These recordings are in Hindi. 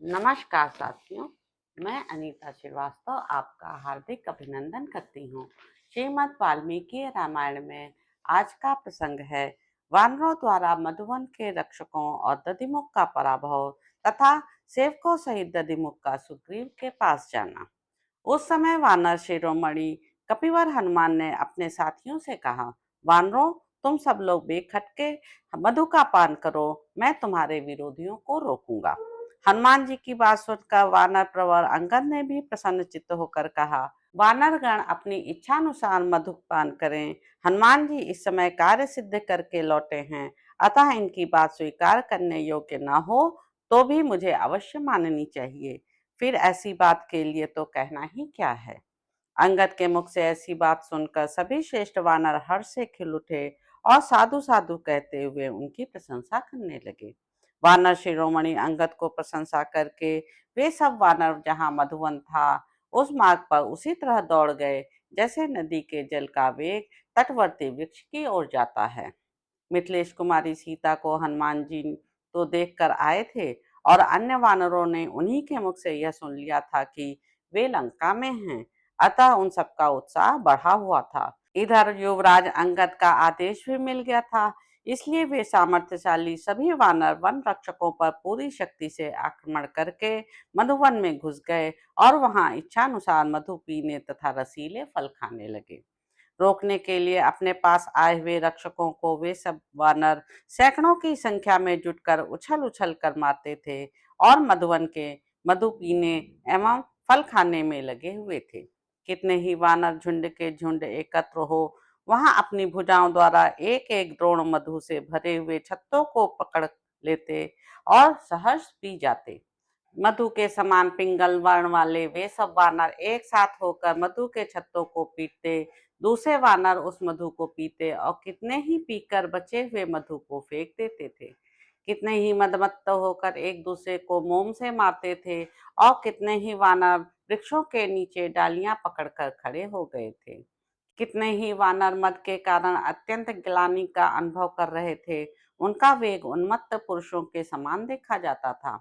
नमस्कार साथियों, मैं अनीता श्रीवास्तव आपका हार्दिक अभिनंदन करती हूँ। श्रीमद् वाल्मीकि रामायण में आज का प्रसंग है वानरों द्वारा मधुवन के रक्षकों और दधिमुख का पराभव तथा सेवकों सहित दधिमुख का सुग्रीव के पास जाना। उस समय वानर शिरोमणि कपिवर हनुमान ने अपने साथियों से कहा, वानरों, तुम सब लोग बेखटके मधु का पान करो, मैं तुम्हारे विरोधियों को रोकूंगा। हनुमान जी की बात सुनकर वानर प्रवर अंगद ने भी प्रसन्न चित्त होकर कहा, वानर गण अपनी इच्छानुसार मधुपान करें। हनुमान जी इस समय कार्य सिद्ध करके लौटे हैं, अतः इनकी बात स्वीकार करने योग्य न हो तो भी मुझे अवश्य माननी चाहिए। फिर ऐसी बात के लिए तो कहना ही क्या है। अंगद के मुख से ऐसी बात सुनकर सभी श्रेष्ठ वानर हर्ष से खिल उठे और साधु साधु कहते हुए उनकी प्रशंसा करने लगे। वानर शिरोमणि अंगद को प्रशंसा करके वे सब वानर जहाँ मधुवन था उस मार्ग पर उसी तरह दौड़ गए जैसे नदी के जल का वेग तटवर्ती वृक्ष की ओर जाता है। मिथिलेश कुमारी सीता को हनुमान जी तो देखकर आए थे और अन्य वानरों ने उन्हीं के मुख से यह सुन लिया था कि वे लंका में हैं, अतः उन सबका उत्साह बढ़ा हुआ था। इधर युवराज अंगद का आदेश भी मिल गया था, इसलिए वे सामर्थ्यशाली सभी वानर वन रक्षकों पर पूरी शक्ति से आक्रमण करके मधुवन में घुस गए और वहां इच्छानुसार मधु पीने तथा रसीले फल खाने लगे। रोकने के लिए अपने पास आए हुए रक्षकों को वे सब वानर सैकड़ों की संख्या में जुटकर उछल उछल कर मारते थे और मधुवन के मधु पीने एवं फल खाने में लगे हुए थे। कितने ही वानर झुंड के झुंड एकत्र हो वहां अपनी भुजाओं द्वारा एक एक द्रोण मधु से भरे हुए छत्तों को पकड़ लेते और सहर्ष पी जाते। मधु के समान पिंगल वर्ण वाले वे सब वानर एक साथ होकर मधु के छत्तों को पीटते, दूसरे वानर उस मधु को पीते और कितने ही पीकर बचे हुए मधु को फेंक देते थे। कितने ही मदमत्त होकर एक दूसरे को मोम से मारते थे और कितने ही वानर वृक्षों के नीचे डालियां पकड़कर खड़े हो गए थे। कितने ही वानर मद के कारण अत्यंत ग्लानि का अनुभव कर रहे थे। उनका वेग उन्मत्त पुरुषों के समान देखा जाता था।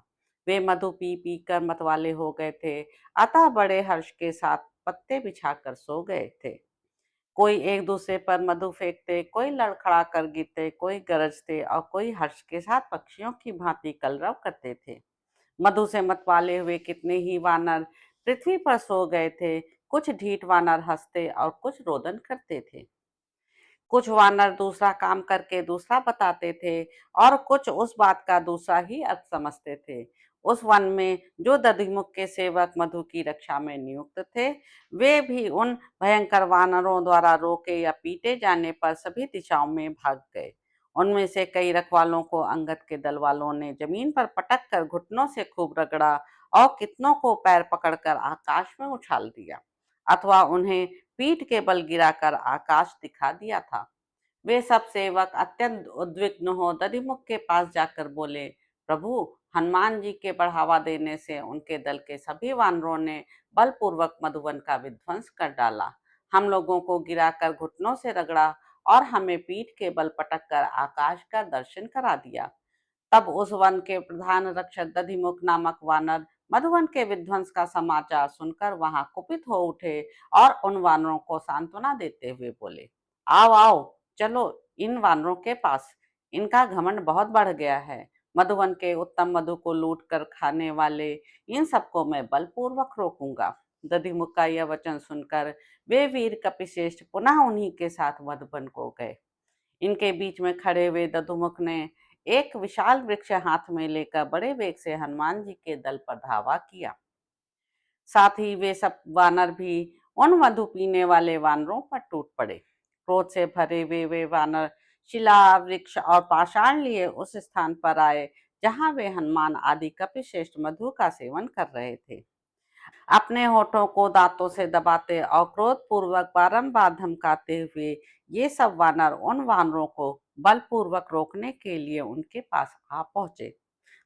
वे मधु पी पी कर मतवाले हो गए थे, अतः बड़े हर्ष के साथ पत्ते बिछाकर सो गए थे। कोई एक दूसरे पर मधु फेंकते, कोई लड़खड़ा कर गिरते, कोई गरजते और कोई हर्ष के साथ पक्षियों की भांति कलरव करते थे। मधु से मतवाले हुए कितने ही वानर पृथ्वी पर सो गए थे। कुछ ढीठ वानर हंसते और कुछ रोदन करते थे। कुछ वानर दूसरा काम करके दूसरा बताते थे और कुछ उस बात का दूसरा ही अर्थ समझते थे। उस वन में जो दधिमुख के सेवक मधु की रक्षा में नियुक्त थे, वे भी उन भयंकर वानरों द्वारा रोके या पीटे जाने पर सभी दिशाओं में भाग गए। उनमें से कई रखवालों को अंगद के दल वालों ने जमीन पर पटक कर घुटनों से खूब रगड़ा और कितनों को पैर पकड़कर आकाश में उछाल दिया अथवा उन्हें पीठ के बल गिराकर आकाश दिखा दिया था। वे सब सेवक अत्यंत उद्विग्न हो दधिमुख के पास जाकर बोले, प्रभु, हनुमान जी के बढ़ावा देने से उनके दल के सभी वानरों ने बलपूर्वक मधुवन का विध्वंस कर डाला। हम लोगों को गिराकर घुटनों से रगड़ा और हमें पीठ के बल पटक कर आकाश का दर्शन करा दिया। तब उस वन के प्रधान रक्षक दधिमुख नामक वानर मधुवन के विध्वंस का समाचार सुनकर वहां कुपित हो उठे और उन वानरों को सांत्वना देते हुए बोले, आओ आओ, चलो इन वानरों के पास। इनका घमंड बहुत बढ़ गया है। मधुवन के उत्तम मधु को लूट कर खाने वाले इन सबको मैं बलपूर्वक रोकूंगा। दधिमुख का यह वचन सुनकर वे वीर कपिश्रेष्ठ पुनः उन्हीं के साथ मधुबन को गए। इनके बीच में खड़े हुए दधुमुख ने एक विशाल वृक्ष हाथ में लेकर बड़े वेग से हनुमान जी के दल पर धावा किया। साथ ही वे सब वानर भी उन मधु पीने वाले वानरों पर टूट पड़े। क्रोध से भरे हुए वे वानर शिला, वृक्ष और पाषाण लिए उस स्थान पर आए जहां वे हनुमान आदि कपिश्रेष्ठ मधु का सेवन कर रहे थे। अपने होठों को दांतों से दबाते और क्रोधपूर्वक बारंबार धमकाते हुए ये सब वानर उन वानरों को बलपूर्वक रोकने के लिए उनके पास आ पहुंचे।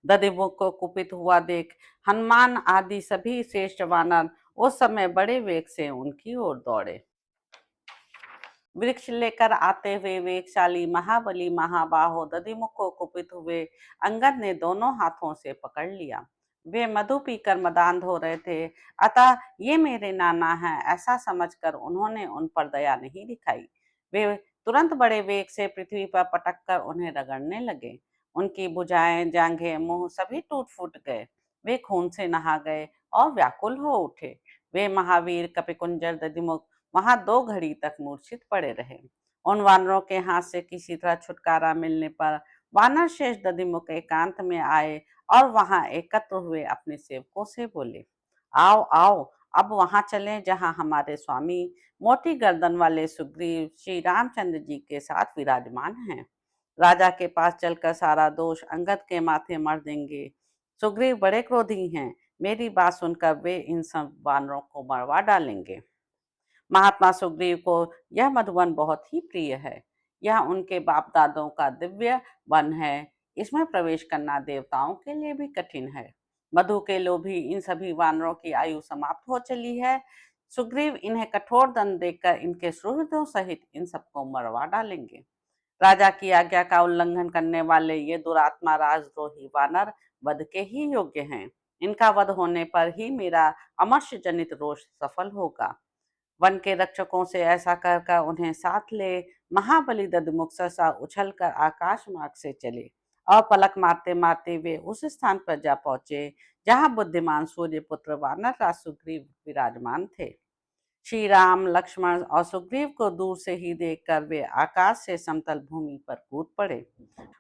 दधिमुख को कुपित हुआ देख हनुमान आदि सभी श्रेष्ठ वानर उस समय बड़े वेग से उनकी ओर दौड़े। वृक्ष लेकर आते हुए वेगशाली महाबली महाबाहो दधिमुख को कुपित हुए अंगद ने दोनों हाथों से पकड़ लिया। वे मधु पीकर मदान्ध हो रहे थे, अतः ये मेरे नाना हैं ऐसा समझकर उन्होंने उन पर दया नहीं दिखाई। वे तुरंत बड़े वेग से पृथ्वी पर पटक कर उन्हें रगड़ने लगे। उनकी भुजाएं, जांघें, मुंह सभी टूट फूट गए। वे खून से नहा गए और व्याकुल हो उठे। वे महावीर, कपिकुंजर, दधिमुख वहां 2 घड़ी तक मूर्छित पड़े रहे। उन वानरों के हाथ से किसी तरह छुटकारा मिलने पर वानर शेष दधिमुख एकांत में आए और वहां एकत्र हुए अपने सेवकों से बोले, आओ आओ, अब वहां चलें जहां हमारे स्वामी मोटी गर्दन वाले सुग्रीव श्री रामचंद्र जी के साथ विराजमान हैं। राजा के पास चलकर सारा दोष अंगद के माथे मढ़ देंगे। सुग्रीव बड़े क्रोधी हैं, मेरी बात सुनकर वे इन सब वानरों को मरवा डालेंगे। महात्मा सुग्रीव को यह मधुवन बहुत ही प्रिय है। यह उनके बाप दादों का दिव्य वन है। इसमें प्रवेश करना देवताओं के लिए भी कठिन है। मधु के लोभी इन सभी वानरों की आयु समाप्त हो चली है। सुग्रीव इन्हें कठोर दंड देकर इनके सुहृदों सहित इन सबको मरवा डालेंगे। राजा की आज्ञा का उल्लंघन करने वाले ये दुरात्मा राजद्रोही वानर वध के ही योग्य हैं। इनका वध होने पर ही मेरा अमर्ष जनित रोष सफल होगा। वन के रक्षकों से ऐसा कर उन्हें साथ ले महाबली दधमुख सहसा उछल कर आकाश मार्ग से चले और पलक मारते मारते वे उस स्थान पर जा पहुंचे जहां बुद्धिमान सूर्यपुत्र वानर राज सुग्रीव विराजमान थे। श्री राम, लक्ष्मण और सुग्रीव को दूर से ही देखकर वे आकाश से समतल भूमि पर कूद पड़े।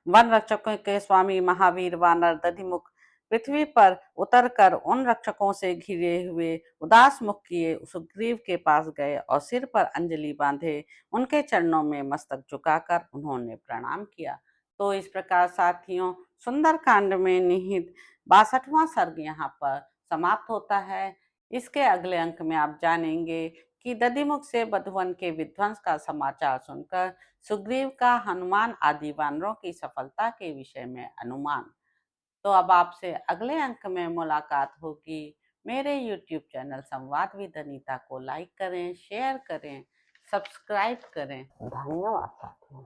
वन रक्षकों के स्वामी महावीर वानर दधिमुख पृथ्वी पर उतरकर उन रक्षकों से घिरे हुए उदास मुख किए सुग्रीव के पास गए और सिर पर अंजलि बांधे उनके चरणों में मस्तक झुकाकर उन्होंने प्रणाम किया। तो इस प्रकार साथियों, सुंदर कांड में निहित 62वां सर्ग यहाँ पर समाप्त होता है। इसके अगले अंक में आप जानेंगे कि दधिमुख से मधुवन के विध्वंस का समाचार सुनकर सुग्रीव का हनुमान आदि वानरों की सफलता के विषय में अनुमान। तो अब आपसे अगले अंक में मुलाकात होगी। मेरे YouTube चैनल संवाद विद अनीता को लाइक करें, शेयर करें, सब्सक्राइब करें। धन्यवाद साथियों।